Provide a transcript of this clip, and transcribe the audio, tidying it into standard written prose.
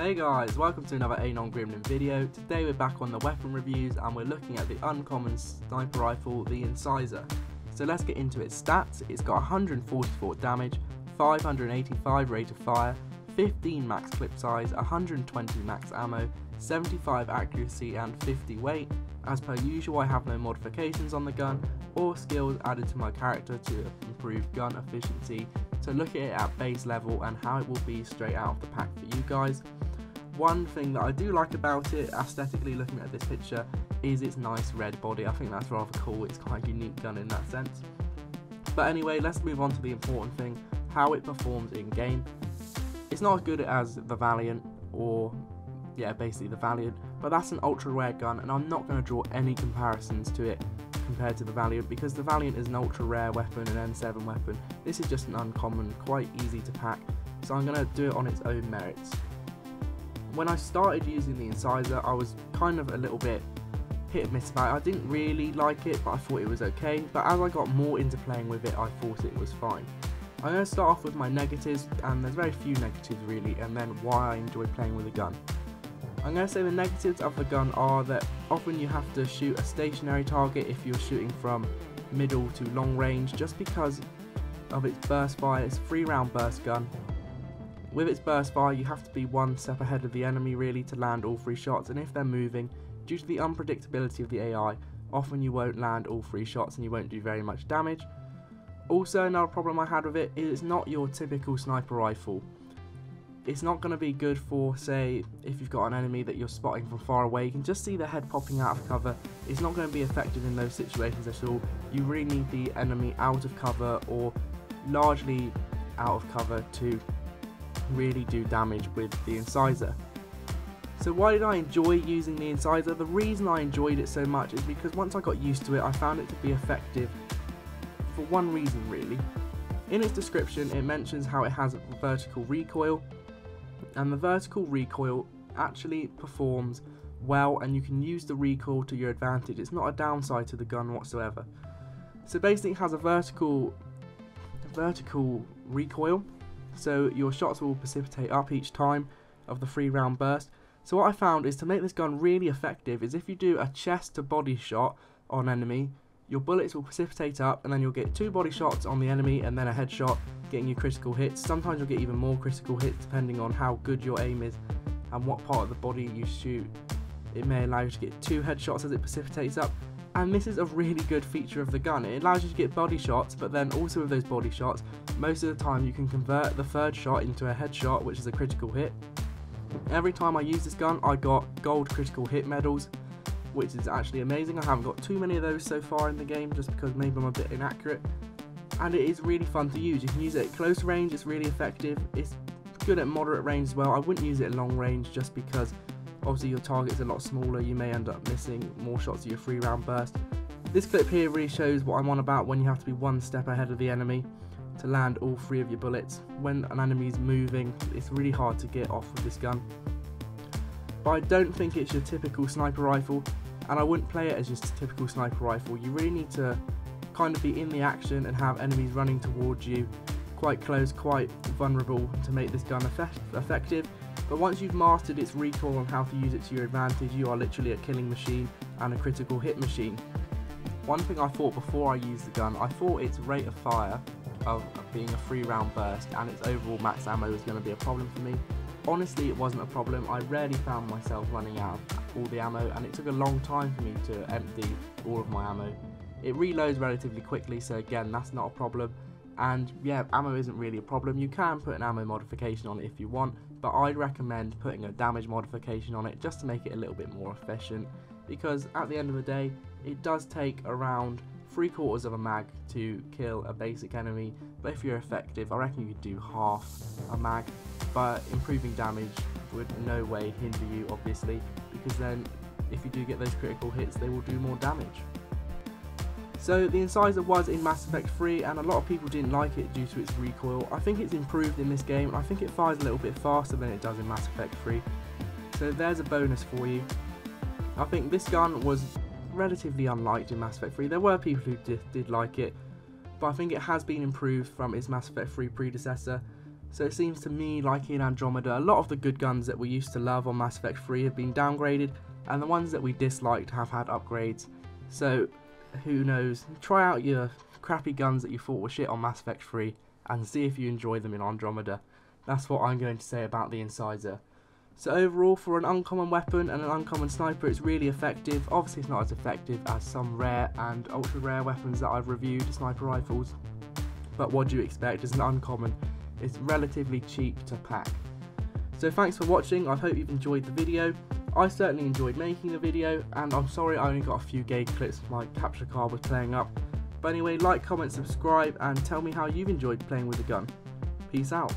Hey guys, welcome to another Anon Gremlin video. Today we're back on the weapon reviews and we're looking at the uncommon sniper rifle, the Incisor. So let's get into its stats. It's got 144 damage, 585 rate of fire, 15 max clip size, 120 max ammo, 75 accuracy and 50 weight. As per usual, I have no modifications on the gun or skills added to my character to improve gun efficiency. So look at it at base level and how it will be straight out of the pack for you guys. One thing that I do like about it, aesthetically looking at this picture, is its nice red body. I think that's rather cool. It's quite a unique gun in that sense. But anyway, let's move on to the important thing, how it performs in game. It's not as good as the Valiant, or basically the Valiant, but that's an ultra rare gun and I'm not going to draw any comparisons to it compared to the Valiant, because the Valiant is an ultra rare weapon, an N7 weapon. This is just an uncommon, quite easy to pack, so I'm going to do it on its own merits. When I started using the Incisor, I was kind of a little bit hit and miss about it. I didn't really like it, but I thought it was okay, but as I got more into playing with it, I thought it was fine. I'm going to start off with my negatives, and there's very few negatives really, and then why I enjoy playing with the gun. I'm going to say the negatives of the gun are that often you have to shoot a stationary target if you're shooting from middle to long range, just because of its burst fire. It's a 3-round burst gun. With its burst fire, you have to be one step ahead of the enemy really to land all 3 shots, and if they're moving, due to the unpredictability of the AI, often you won't land all 3 shots and you won't do very much damage. Also, another problem I had with it is it's not your typical sniper rifle. It's not going to be good for, say, if you've got an enemy that you're spotting from far away, you can just see the head popping out of cover. It's not going to be effective in those situations at all. You really need the enemy out of cover or largely out of cover to really do damage with the Incisor. So why did I enjoy using the Incisor? The reason I enjoyed it so much is because once I got used to it, I found it to be effective for one reason really. In its description it mentions how it has vertical recoil, and the vertical recoil actually performs well and you can use the recoil to your advantage. It's not a downside to the gun whatsoever. So basically it has a vertical recoil, so your shots will precipitate up each time of the 3-round burst. So what I found is to make this gun really effective is if you do a chest to body shot on enemy, your bullets will precipitate up and then you'll get 2 body shots on the enemy and then a headshot, getting you critical hits. Sometimes you'll get even more critical hits depending on how good your aim is and what part of the body you shoot. It may allow you to get 2 headshots as it precipitates up, and this is a really good feature of the gun. It allows you to get body shots, but then also with those body shots, most of the time you can convert the 3rd shot into a headshot, which is a critical hit. Every time I use this gun I got gold critical hit medals, which is actually amazing. I haven't got too many of those so far in the game just because maybe I'm a bit inaccurate, and it is really fun to use. You can use it at close range, it's really effective. It's good at moderate range as well. I wouldn't use it at long range just because obviously your target's a lot smaller, you may end up missing more shots of your 3-round burst. This clip here really shows what I'm on about when you have to be one step ahead of the enemy to land all 3 of your bullets. When an enemy is moving, it's really hard to get off with this gun. But I don't think it's your typical sniper rifle, and I wouldn't play it as just a typical sniper rifle. You really need to kind of be in the action and have enemies running towards you quite close, quite vulnerable to make this gun effective. But once you've mastered its recoil and how to use it to your advantage, you are literally a killing machine and a critical hit machine. One thing I thought before I used the gun, I thought its rate of fire of being a 3-round burst and its overall max ammo was going to be a problem for me. Honestly, it wasn't a problem. I rarely found myself running out of all the ammo, and it took a long time for me to empty all of my ammo. It reloads relatively quickly, so again, that's not a problem. And yeah, ammo isn't really a problem. You can put an ammo modification on it if you want, but I'd recommend putting a damage modification on it just to make it a little bit more efficient, because at the end of the day, it does take around 3/4 of a mag to kill a basic enemy, but if you're effective, I reckon you could do half a mag. But improving damage would in no way hinder you, obviously, because then if you do get those critical hits, they will do more damage. So the Incisor was in Mass Effect 3 and a lot of people didn't like it due to its recoil. I think it's improved in this game. I think it fires a little bit faster than it does in Mass Effect 3. So there's a bonus for you. I think this gun was relatively unliked in Mass Effect 3. There were people who did like it, but I think it has been improved from its Mass Effect 3 predecessor. So it seems to me, like in Andromeda, a lot of the good guns that we used to love on Mass Effect 3 have been downgraded, and the ones that we disliked have had upgrades. So who knows, try out your crappy guns that you thought were shit on Mass Effect 3 and see if you enjoy them in Andromeda. That's what I'm going to say about the Incisor. So overall, for an uncommon weapon and an uncommon sniper, it's really effective. Obviously it's not as effective as some rare and ultra rare weapons that I've reviewed, sniper rifles, but what do you expect? It's an uncommon. It's relatively cheap to pack. So thanks for watching, I hope you've enjoyed the video. I certainly enjoyed making the video, and I'm sorry I only got a few gay clips, my capture card was playing up. But anyway, like, comment, subscribe, and tell me how you've enjoyed playing with the gun. Peace out.